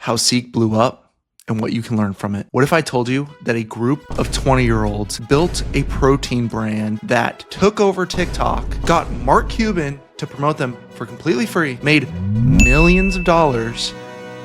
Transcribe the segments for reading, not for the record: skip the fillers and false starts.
how Seeq blew up and what you can learn from it. What if I told you that a group of 20-year-olds built a protein brand that took over TikTok, got Mark Cuban to promote them for completely free, made millions of dollars,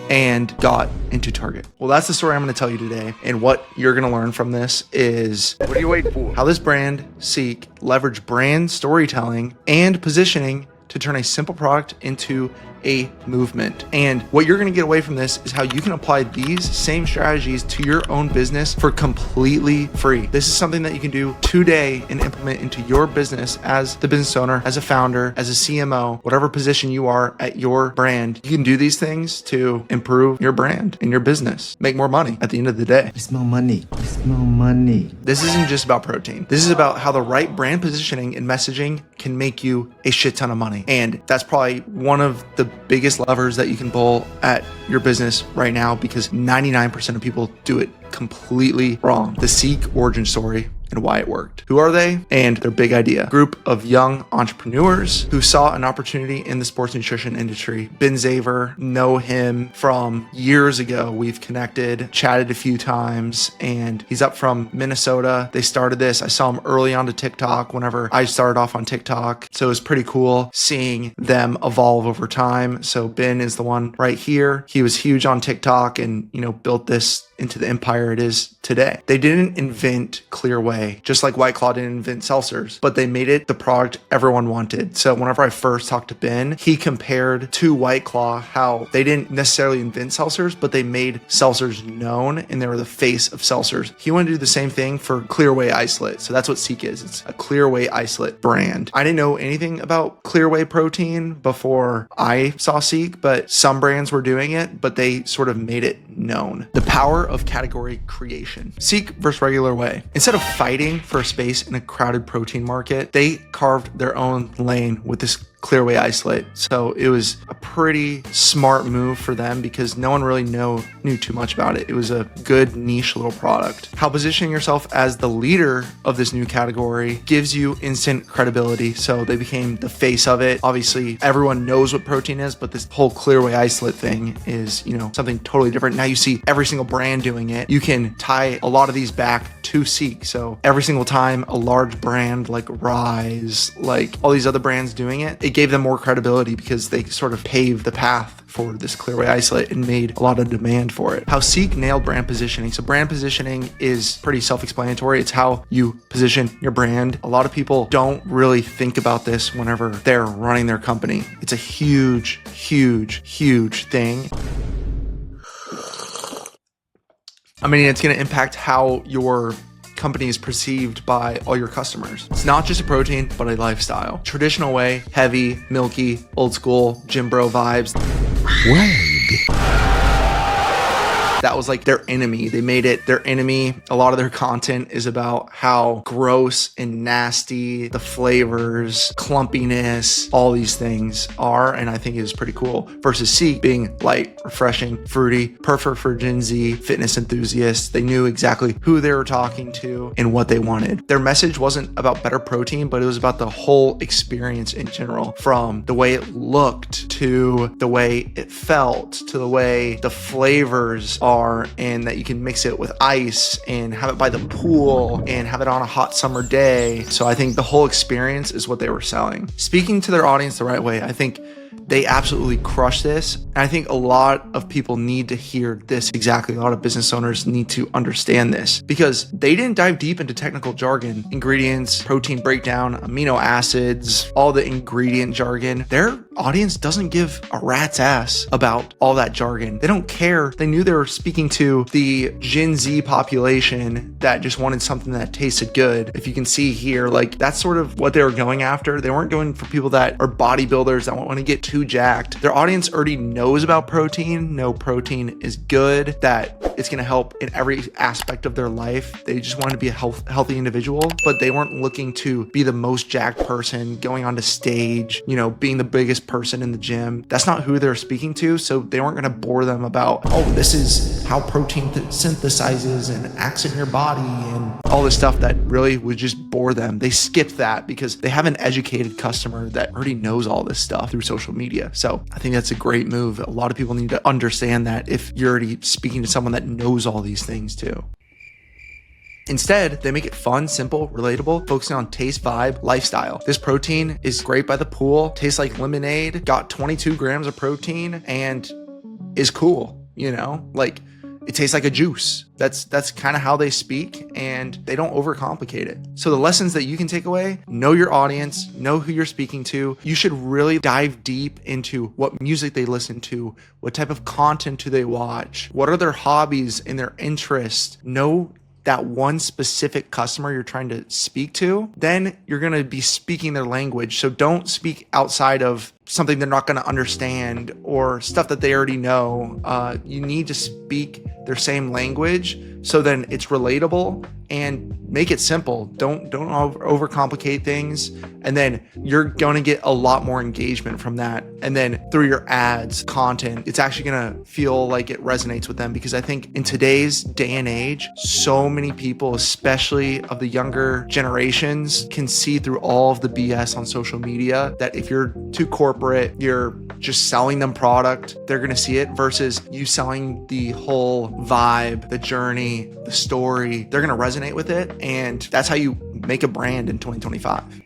and got into Target? Well, that's the story I'm going to tell you today. And what you're going to learn from this is, what are you waiting for? How this brand, Seeq, leveraged brand storytelling and positioning to turn a simple product into a movement. And what you're going to get away from this is how you can apply these same strategies to your own business for completely free. This is something that you can do today and implement into your business as the business owner, as a founder, as a CMO, whatever position you are at your brand. You can do these things to improve your brand and your business, make more money at the end of the day. It's more money. It's more money. This isn't just about protein. This is about how the right brand positioning and messaging can make you a shit ton of money. And that's probably one of the biggest levers that you can pull at your business right now, because 99% of people do it completely wrong. The Seeq origin story and why it worked. Who are they? And their big idea. Group of young entrepreneurs who saw an opportunity in the sports nutrition industry. Ben Zaver, know him from years ago. We've connected, chatted a few times, and he's up from Minnesota. They started this. I saw him early on to TikTok whenever I started off on TikTok. So it was pretty cool seeing them evolve over time. So Ben is the one right here. He was huge on TikTok and, built this into the empire it is today. They didn't invent Clear Whey, just like White Claw didn't invent seltzers, but they made it the product everyone wanted. So whenever I first talked to Ben, he compared to White Claw how they didn't necessarily invent seltzers, but they made seltzers known and they were the face of seltzers. He wanted to do the same thing for Clear Whey isolate. So that's what Seeq is. It's a Clear Whey isolate brand. I didn't know anything about Clear Whey protein before I saw Seeq, but some brands were doing it, but they sort of made it known. The power of category creation. Seeq versus regular whey. Instead of fighting for a space in a crowded protein market, they carved their own lane with this Clear Whey isolate. So it was a pretty smart move for them because no one really knew too much about it. It was a good niche little product. How positioning yourself as the leader of this new category gives you instant credibility. So they became the face of it. Obviously, everyone knows what protein is, but this whole Clear Whey isolate thing is, something totally different. Now you see every single brand doing it. You can tie a lot of these back to Seeq. So every single time a large brand like Rise, like all these other brands doing it, it gave them more credibility because they sort of paved the path for this Clear Whey isolate and made a lot of demand for it. How Seeq nailed brand positioning. So brand positioning is pretty self-explanatory. It's how you position your brand. A lot of people don't really think about this whenever they're running their company. It's a huge, huge, huge thing. I mean, it's going to impact how your company is perceived by all your customers. It's not just a protein, but a lifestyle. Traditional whey, heavy, milky, old school, gym bro vibes. That was like their enemy. They made it their enemy. A lot of their content is about how gross and nasty the flavors, clumpiness, all these things are. And I think it was pretty cool. Versus Seeq being light, refreshing, fruity, perfect for Gen Z fitness enthusiasts. They knew exactly who they were talking to and what they wanted. Their message wasn't about better protein, but it was about the whole experience in general, from the way it looked to the way it felt to the way the flavors are, and that you can mix it with ice and have it by the pool and have it on a hot summer day. So I think the whole experience is what they were selling. Speaking to their audience the right way, I think they absolutely crush this. And I think a lot of people need to hear this exactly. A lot of business owners need to understand this because they didn't dive deep into technical jargon, ingredients, protein breakdown, amino acids, all the ingredient jargon. Their audience doesn't give a rat's ass about all that jargon. They don't care. They knew they were speaking to the Gen Z population that just wanted something that tasted good. If you can see here, like that's sort of what they were going after. They weren't going for people that are bodybuilders that want to get too jacked. Their audience already knows about protein. No, protein is good. That it's going to help in every aspect of their life. They just wanted to be a healthy individual, but they weren't looking to be the most jacked person going onto stage, being the biggest person in the gym. That's not who they're speaking to. So they weren't going to bore them about, oh, this is how protein synthesizes and acts in your body and all this stuff that really would just bore them. They skipped that because they have an educated customer that already knows all this stuff through social media. So I think that's a great move. A lot of people need to understand that if you're already speaking to someone that knows all these things too. Instead, they make it fun, simple, relatable, focusing on taste, vibe, lifestyle. This protein is great by the pool, tastes like lemonade, got 22 grams of protein, and is cool, it tastes like a juice. That's kind of how they speak, and they don't overcomplicate it. So the lessons that you can take away: know your audience, know who you're speaking to. You should really dive deep into what music they listen to, what type of content do they watch, what are their hobbies and their interests. Know that one specific customer you're trying to speak to, then you're going to be speaking their language. So don't speak outside of something they're not going to understand or stuff that they already know. You need to speak their same language so then it's relatable, and make it simple. Don't overcomplicate things. And then you're going to get a lot more engagement from that. And then through your ads, content, it's actually going to feel like it resonates with them, because I think in today's day and age, so many people, especially of the younger generations, can see through all of the BS on social media that if you're too corporate, you're just selling them product, they're going to see it, versus you selling the whole vibe, the journey, the story. They're going to resonate with it. And that's how you make a brand in 2025.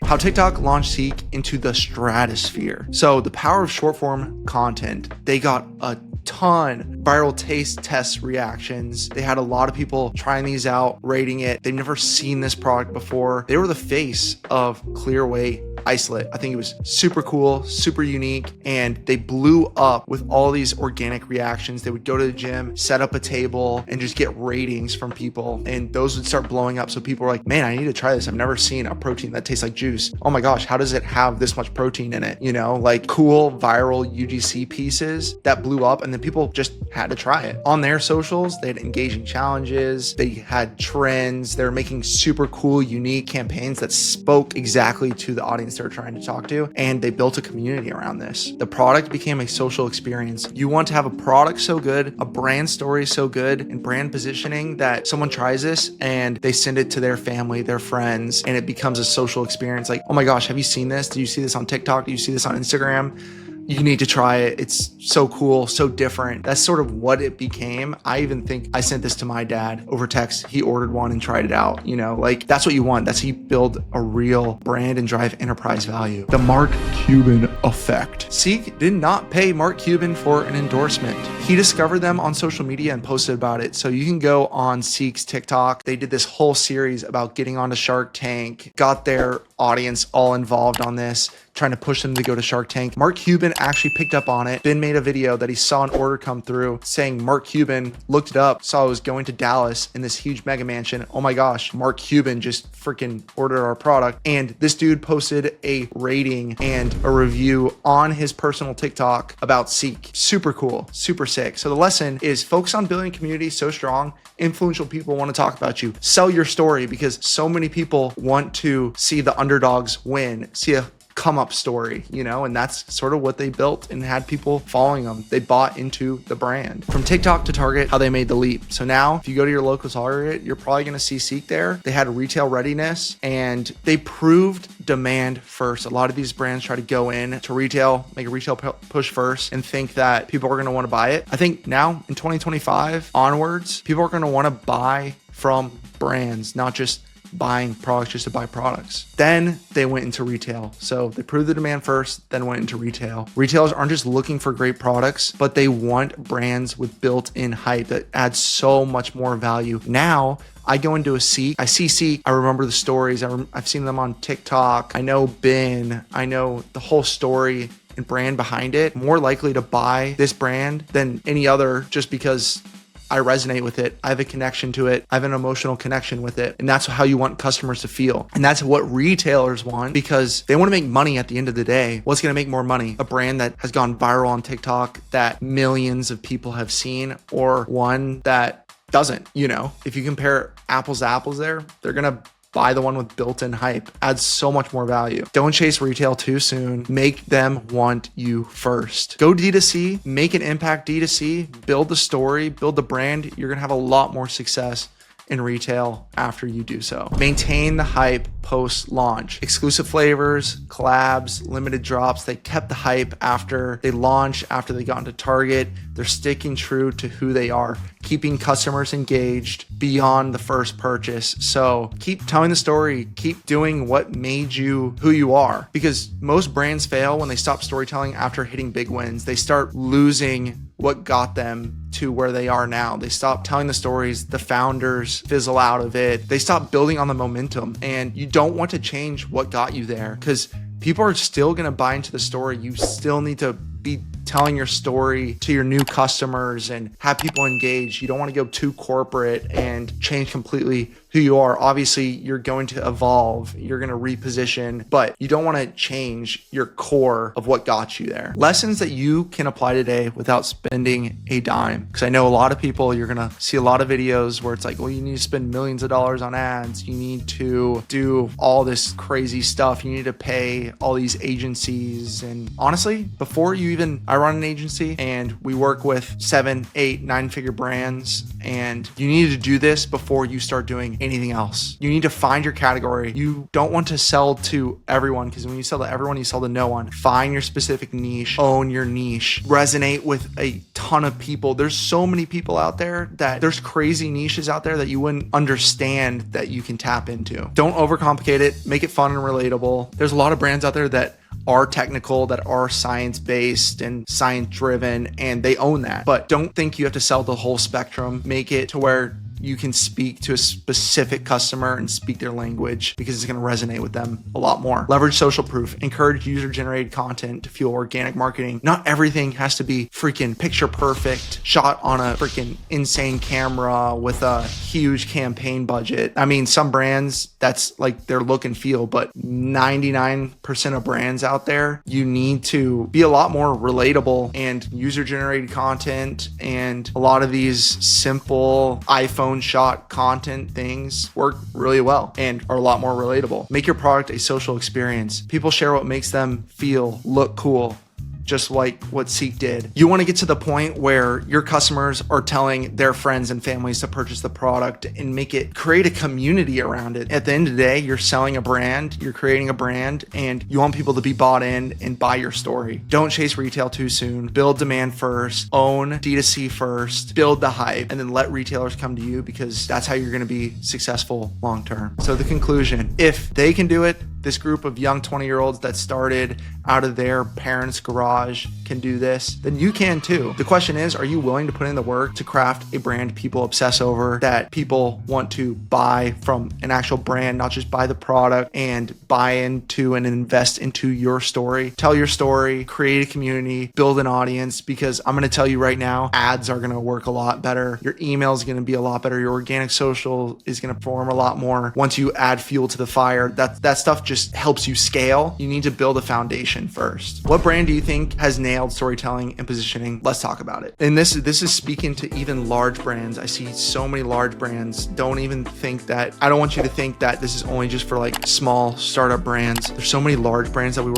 How TikTok launched Seeq into the stratosphere. So the power of short form content, they got a ton viral taste test reactions. They had a lot of people trying these out, rating it. They've never seen this product before. They were the face of Clearway isolate. I think it was super cool, super unique, and they blew up with all these organic reactions. They would go to the gym, set up a table, and just get ratings from people, and those would start blowing up. So people were like, man, I need to try this. I've never seen a protein that tastes like juice. Oh my gosh, how does it have this much protein in it? Like cool viral UGC pieces that blew up, and then people just had to try it. On their socials, they had engaging challenges, they had trends, they were making super cool, unique campaigns that spoke exactly to the audience they were trying to talk to, and they built a community around this. The product became a social experience. You want to have a product so good, a brand story so good, and brand positioning that someone tries this and they send it to their family, their friends, and it becomes a social experience. Like, oh my gosh, have you seen this? Do you see this on TikTok? Do you see this on Instagram? You need to try it. It's so cool, so different. That's sort of what it became. I even think I sent this to my dad over text. He ordered one and tried it out. Like that's what you want. That's how you build a real brand and drive enterprise value. The Mark Cuban Effect. Seeq did not pay Mark Cuban for an endorsement. He discovered them on social media and posted about it. So you can go on Seeq's TikTok. They did this whole series about getting onto Shark Tank, got their audience all involved on this, trying to push them to go to Shark Tank. Mark Cuban actually picked up on it. Ben made a video that he saw an order come through saying Mark Cuban, looked it up, saw it was going to Dallas in this huge mega mansion. Oh my gosh, Mark Cuban just freaking ordered our product. And this dude posted a rating and a review on his personal TikTok about Seeq. Super cool, super sick. So the lesson is focus on building a community so strong, influential people want to talk about you. Sell your story, because so many people want to see the underdogs win, see a come up story, and that's sort of what they built and had people following them. They bought into the brand. From TikTok to Target, how they made the leap. So now if you go to your local Target, you're probably going to see Seeq there. They had a retail readiness and they proved demand first. A lot of these brands try to go in to retail, make a retail push first and think that people are going to want to buy it. I think now in 2025 onwards, people are going to want to buy from brands, not just buying products just to buy products. Then they went into retail. So they proved the demand first, then went into retail. Retailers aren't just looking for great products, but they want brands with built-in hype that adds so much more value. Now, I go into a Seeq, I see Seeq, I remember the stories, I've seen them on TikTok, I know Ben, I know the whole story and brand behind it. More likely to buy this brand than any other just because I resonate with it. I have a connection to it. I have an emotional connection with it. And that's how you want customers to feel. And that's what retailers want because they want to make money at the end of the day. What's going to make more money? A brand that has gone viral on TikTok that millions of people have seen, or one that doesn't? If you compare apples to apples there, they're going to buy the one with built-in hype. Adds so much more value. Don't chase retail too soon. Make them want you first. Go D2C, make an impact D2C, build the story, build the brand. You're going to have a lot more success in retail after you do so. Maintain the hype post-launch. Exclusive flavors, collabs, limited drops. They kept the hype after they launched, after they got into Target. They're sticking true to who they are, keeping customers engaged beyond the first purchase. So keep telling the story, keep doing what made you who you are, because most brands fail when they stop storytelling after hitting big wins. They start losing what got them to where they are now. They stop telling the stories, the founders fizzle out of it. They stop building on the momentum, and you don't want to change what got you there because people are still going to buy into the story. You still need to be telling your story to your new customers and have people engage. You don't want to go too corporate and change completely who you are. Obviously, you're going to evolve, you're going to reposition, but you don't want to change your core of what got you there. Lessons that you can apply today without spending a dime. Because I know a lot of people, you're going to see a lot of videos where it's like, well, you need to spend millions of dollars on ads. You need to do all this crazy stuff. You need to pay all these agencies. And honestly, before you even, I run an agency and we work with 7, 8, 9-figure brands. And you need to do this before you start doing anything else. You need to find your category. You don't want to sell to everyone, because when you sell to everyone, you sell to no one. Find your specific niche, own your niche, resonate with a ton of people. There's so many people out there that there's crazy niches out there that you wouldn't understand that you can tap into. Don't overcomplicate it. Make it fun and relatable. There's a lot of brands out there that are technical, that are science-based and science-driven, and they own that. But don't think you have to sell the whole spectrum. Make it to where you can speak to a specific customer and speak their language, because it's going to resonate with them a lot more. Leverage social proof. Encourage user-generated content to fuel organic marketing. Not everything has to be freaking picture perfect, shot on a freaking insane camera with a huge campaign budget. I mean, some brands, that's like their look and feel, but 99% of brands out there, you need to be a lot more relatable, and user-generated content and a lot of these simple iPhone shot content things work really well and are a lot more relatable. Make your product a social experience. People share what makes them feel, look cool, just like what Seeq did. You want to get to the point where your customers are telling their friends and families to purchase the product and create a community around it. At the end of the day, you're selling a brand, you're creating a brand, and you want people to be bought in and buy your story. Don't chase retail too soon. Build demand first, own D2C first, build the hype, and then let retailers come to you, because that's how you're going to be successful long term. So the conclusion, if they can do it, this group of young 20-year-olds that started out of their parents' garage can do this, then you can too. The question is, are you willing to put in the work to craft a brand people obsess over, that people want to buy from an actual brand, not just buy the product, and buy into and invest into your story? Tell your story, create a community, build an audience, because I'm going to tell you right now, ads are going to work a lot better. Your email is going to be a lot better. Your organic social is going to perform a lot more. Once you add fuel to the fire, that stuff just helps you scale. You need to build a foundation first. What brand do you think has nailed storytelling and positioning? Let's talk about it. And this is speaking to even large brands. I see so many large brands. I don't want you to think that this is only just for like small startup brands. There's so many large brands that we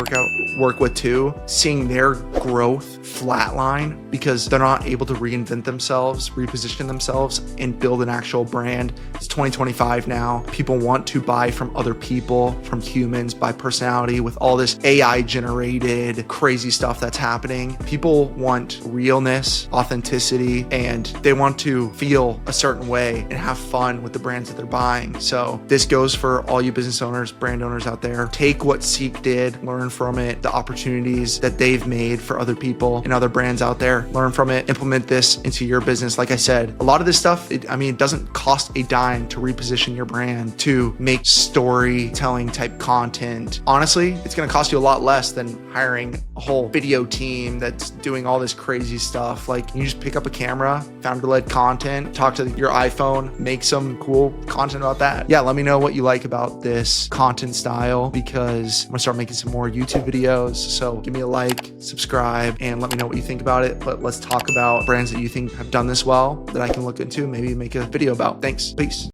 work with too, seeing their growth flatline because they're not able to reinvent themselves, reposition themselves, and build an actual brand. It's 2025 now. People want to buy from other people, from humans, by personality. With all this AI generated crazy stuff that's happening, people want realness, authenticity, and they want to feel a certain way and have fun with the brands that they're buying. So this goes for all you business owners, brand owners out there. Take what Seeq did, learn from it, the opportunities that they've made for other people and other brands out there. Learn from it, implement this into your business. Like I said, a lot of this stuff, it doesn't cost a dime to reposition your brand, to make storytelling type content. Honestly, it's going to cost you a lot less than hiring a whole video team that's doing all this crazy stuff. Like, you just pick up a camera, founder-led content, talk to your iPhone, make some cool content about that. Yeah, let me know what you like about this content style, because I'm gonna start making some more YouTube videos. So give me a like, subscribe, and let me know what you think about it. But let's talk about brands that you think have done this well that I can look into, maybe make a video about. Thanks. Peace.